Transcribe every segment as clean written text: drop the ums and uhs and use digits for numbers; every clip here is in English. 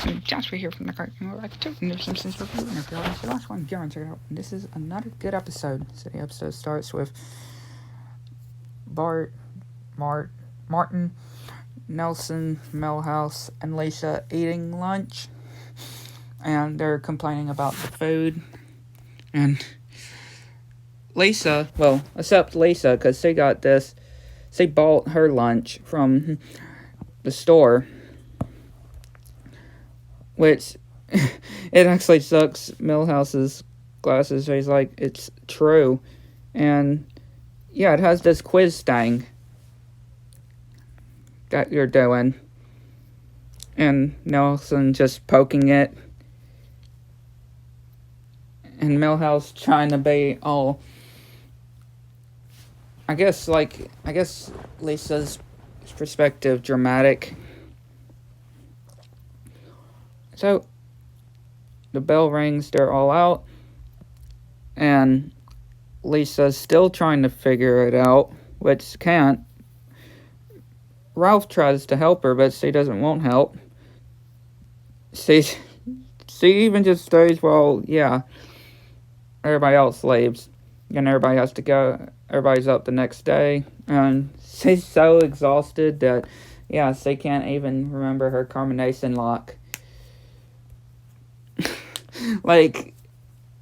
So Jasper here from the Cartoon We're back to the Simpsons review, and if you haven't seen the last one, go and check it out. And this is another good episode. So the episode starts with Bart, Martin, Nelson, Milhouse, and Lisa eating lunch, and they're complaining about the food. And Lisa, well, except Lisa, because she bought her lunch from the store, which it actually sucks Milhouse's glasses. He's like, it's true. And yeah, it has this quiz thing that you're doing. And Nelson just poking it. And Milhouse trying to be all, I guess Lisa's perspective dramatic. So the bell rings, they're all out, and Lisa's still trying to figure it out, which can't. Ralph tries to help her, but she won't help. She even just stays while, everybody else leaves. And everybody has to go. Everybody's up the next day, and she's so exhausted that, she can't even remember her combination lock.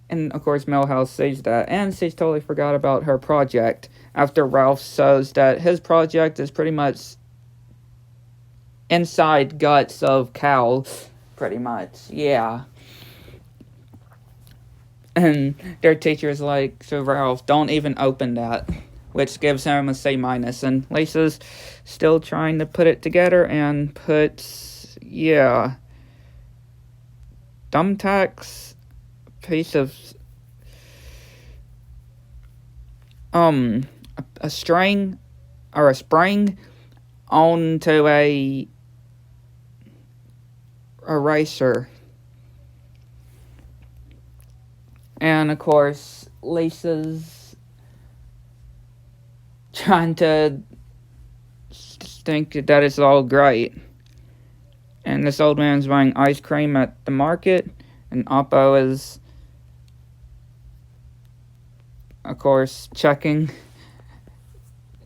And of course Milhouse sees that, and she's totally forgot about her project after Ralph shows that his project is pretty much inside guts of cows, pretty much, and their teacher's like, so Ralph, don't even open that, which gives him a C-, and Lisa's still trying to put it together and puts, thumbtacks, piece of a string or a spring onto a eraser. And of course Lisa's trying to think that it's all great. And this old man's buying ice cream at the market, and Oppo is, of course, checking,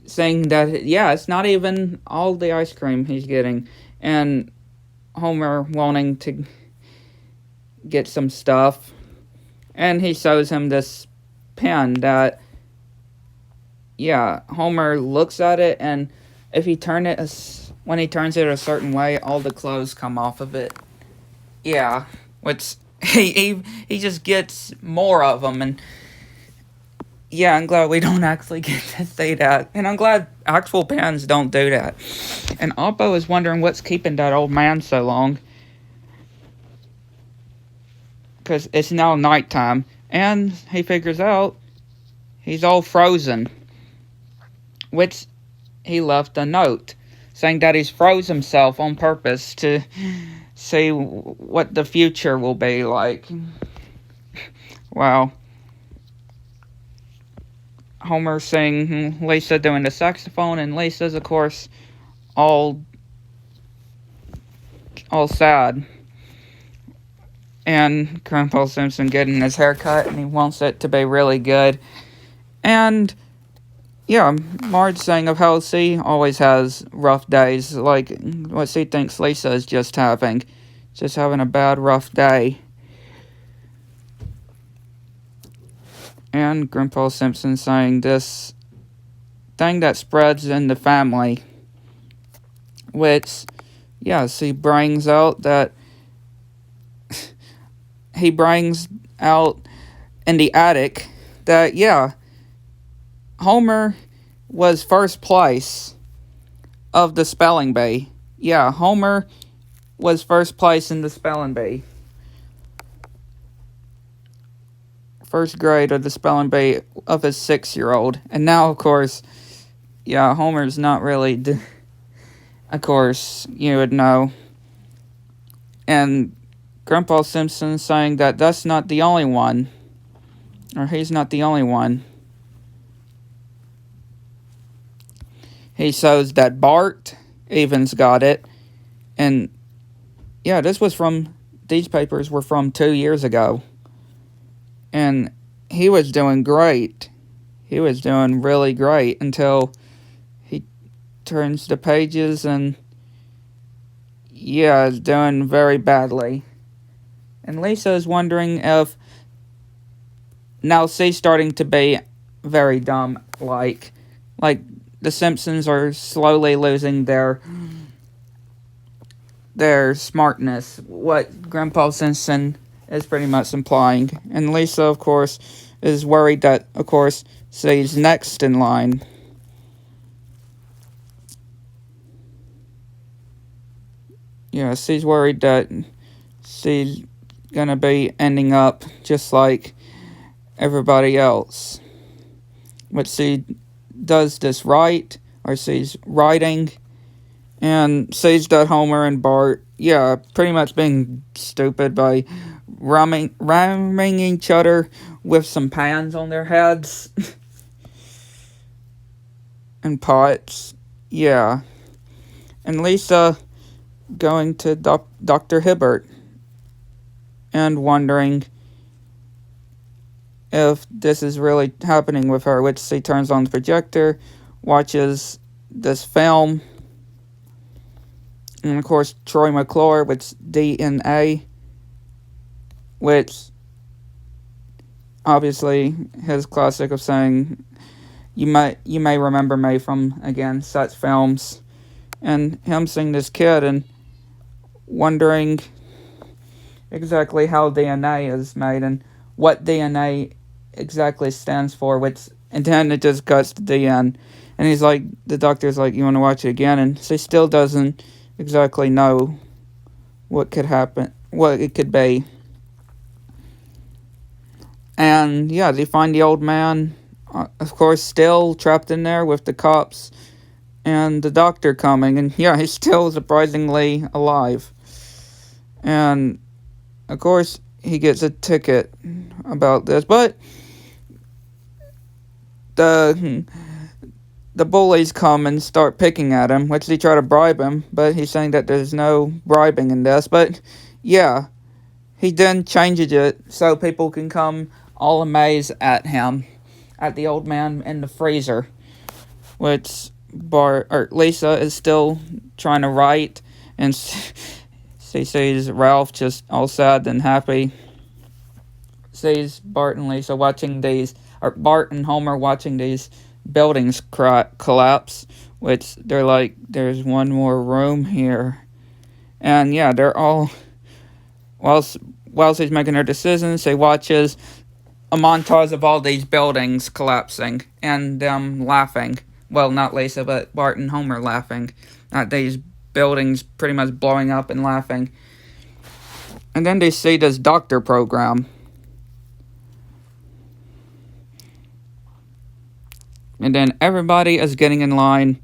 saying that, it's not even all the ice cream he's getting. And Homer wanting to get some stuff, and he shows him this pen that, Homer looks at it, and if he turn it when he turns it a certain way, all the clothes come off of it. Which he just gets more of them, and I'm glad we don't actually get to see that, and I'm glad actual pens don't do that. And Oppo is wondering what's keeping that old man so long, because it's now nighttime, and he figures out he's all frozen, which he left a note saying that he's froze himself on purpose to see what the future will be like. Wow. Homer seeing Lisa doing the saxophone, and Lisa's, of course, all sad. And Grandpa Simpson getting his hair cut, and he wants it to be really good. And Marge saying of how she always has rough days, like what she thinks Lisa is just having a bad, rough day. And Grandpa Simpson saying this thing that spreads in the family, which, she brings out that he brings out in the attic that, Homer was first place of the spelling bee. Homer was first place in the spelling bee. First grade of the spelling bee of his 6-year-old. And now, of course, Homer's not really, of course, you would know. And Grandpa Simpson saying that that's not the only one. Or he's not the only one. He shows that Bart even's got it. And yeah, these papers were from 2 years ago. And he was doing great. He was doing really great until he turns the pages and, yeah, is doing very badly. And Lisa is wondering if now she's starting to be very dumb, like the Simpsons are slowly losing their smartness, what Grandpa Simpson is pretty much implying. And Lisa, of course, is worried that, of course, she's next in line. Yeah, she's worried that she's gonna be ending up just like everybody else. But she does this right, or she's writing, and sees that Homer and Bart, yeah, pretty much being stupid by ramming each other with some pans on their heads and pots, yeah. And Lisa going to Dr. Hibbert and wondering if this is really happening with her, which she turns on the projector, watches this film, and of course Troy McClure with DNA, which obviously his classic of saying, you may remember me from, again, such films, and him seeing this kid and wondering exactly how DNA is made and what DNA exactly stands for, and then it just cuts to the end. And he's like, the doctor's like, you want to watch it again? And she still doesn't exactly know what could happen, what it could be. And yeah, they find the old man, of course, still trapped in there with the cops and the doctor coming. And yeah, he's still surprisingly alive. And of course, he gets a ticket about this, but the bullies come and start picking at him, which they try to bribe him, but he's saying that there's no bribing in this. But yeah, he then changes it so people can come all amazed at him, at the old man in the freezer, which Lisa is still trying to write, and she sees Ralph just all sad and happy. Sees Bart and Lisa watching these, or Bart and Homer watching these buildings collapse, which they're like, there's one more room here. And yeah, they're all, while she's making her decisions, she watches a montage of all these buildings collapsing and them laughing. Well, not Lisa, but Bart and Homer laughing at these buildings pretty much blowing up and laughing. And then they see this doctor program. And then everybody is getting in line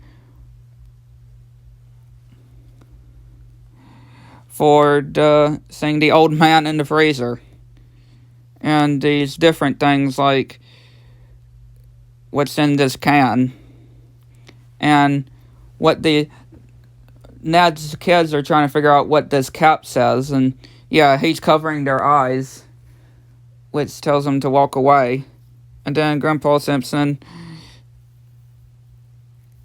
for seeing the old man in the freezer. And these different things like what's in this can. And what Ned's kids are trying to figure out what this cap says. And yeah, he's covering their eyes, which tells them to walk away. And then Grandpa Simpson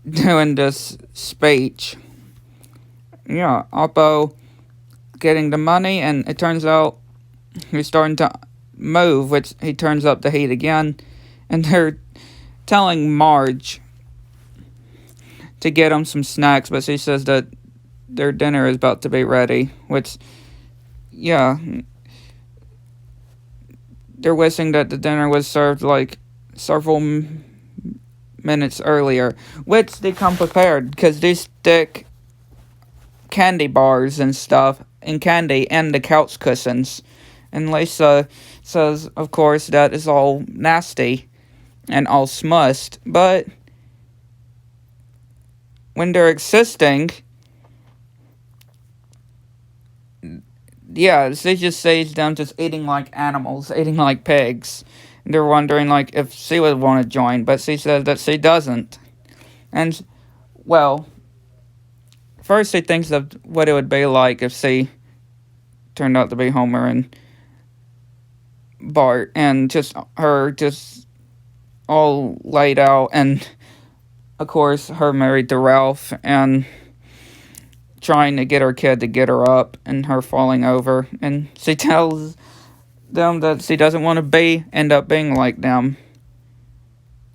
doing this speech. Yeah, Oppo getting the money, and it turns out he's starting to move, which he turns up the heat again, and they're telling Marge to get him some snacks, but she says that their dinner is about to be ready, which, yeah, they're wishing that the dinner was served like several minutes earlier, which they come prepared, because they stick candy bars and stuff and candy in the couch cushions. And Lisa says, of course, that is all nasty and all smushed, but when they're existing, yeah, she just sees them just eating like animals, eating like pigs. And they're wondering, like, if she would want to join, but she says that she doesn't. And, well, first she thinks of what it would be like if she turned out to be Homer and Bart, and just her just all laid out, and of course her married to Ralph and trying to get her kid to get her up, and her falling over, and she tells them that she doesn't want to end up being like them.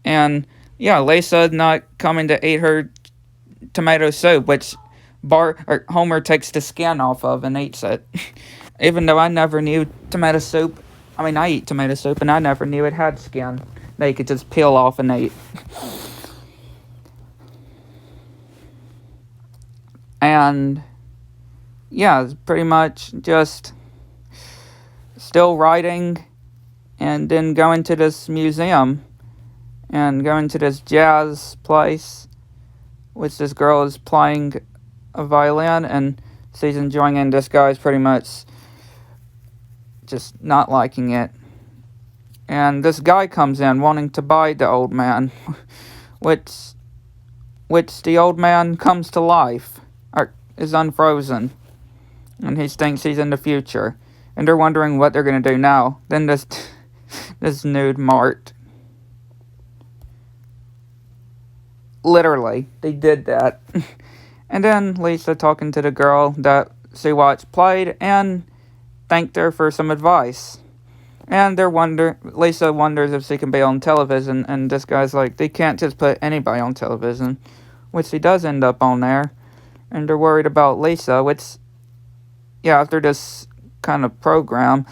And yeah, Lisa not coming to eat her tomato soup, which Homer takes the skin off of and eats it. Even though I never knew tomato soup, I eat tomato soup, and I never knew it had skin that you could just peel off and eat. And yeah, it's pretty much just still writing, and then going to this museum and going to this jazz place, which this girl is playing a violin, and she's enjoying it, and this guy's pretty much just not liking it. And this guy comes in wanting to buy the old man, which the old man comes to life, or is unfrozen, and he thinks he's in the future, and they're wondering what they're going to do now. Then this nude Mart, literally, they did that. And then Lisa talking to the girl that she watched played and thanked her for some advice. And Lisa wonders if she can be on television, and this guy's like, they can't just put anybody on television, which he does end up on there. And they're worried about Lisa, which, yeah, after this kind of program,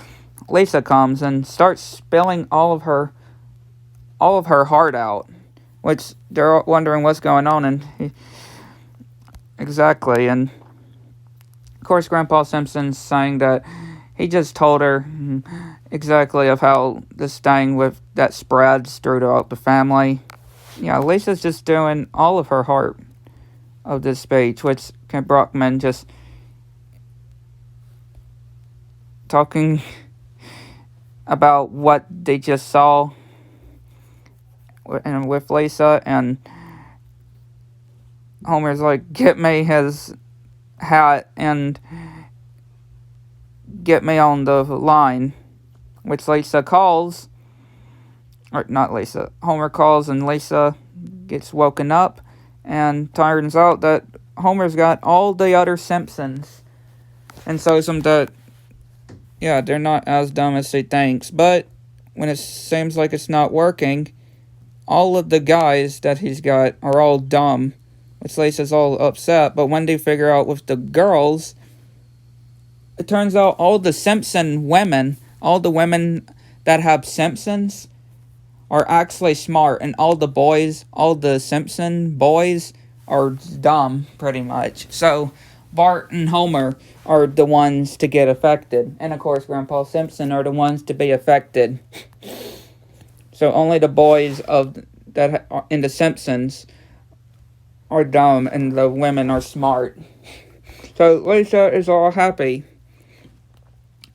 Lisa comes and starts spilling all of her heart out, which they're wondering what's going on, and exactly, and of course Grandpa Simpson's saying that he just told her exactly of how this thing that spreads throughout the family. Yeah, Lisa's just doing all of her heart of this speech, which Kent Brockman just talking about what they just saw and with Lisa, and Homer's like, get me his hat and get me on the line, which Lisa calls, or not Lisa, Homer calls, and Lisa gets woken up, and turns out that Homer's got all the other Simpsons, and shows them that, yeah, they're not as dumb as she thinks, but when it seems like it's not working, all of the guys that he's got are all dumb, which Lisa's all upset. But when they figure out with the girls, it turns out all the Simpson women, all the women that have Simpsons, are actually smart, and all the Simpson boys are dumb, pretty much. So Bart and Homer are the ones to get affected, and of course Grandpa Simpson are the ones to be affected. So only the boys that are in the Simpsons are dumb, and the women are smart. So Lisa is all happy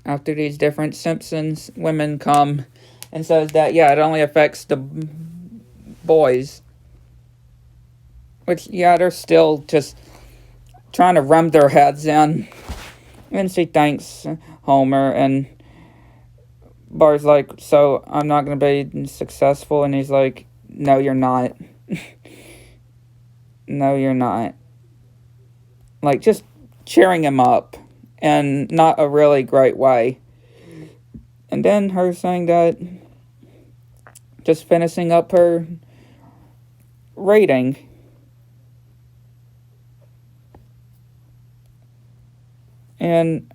after these different Simpsons women come and says that, yeah, it only affects the boys. Which, yeah, they're still just trying to ram their heads in. And she thanks Homer, and Bart's like, so I'm not going to be successful? And he's like, no, you're not. No, you're not. Like, just cheering him up, and not a really great way. And then her saying that, just finishing up her rating. And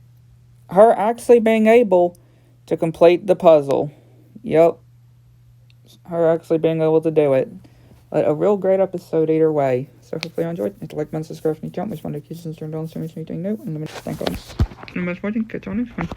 her actually being able to complete the puzzle. Yep. Her actually being able to do it. But a real great episode either way. So hopefully you enjoyed. Hit the like button, subscribe if you don't. Miss one notifications turned on so you miss anything new. And let me thank you. Thanks for watching. Catch you on next one.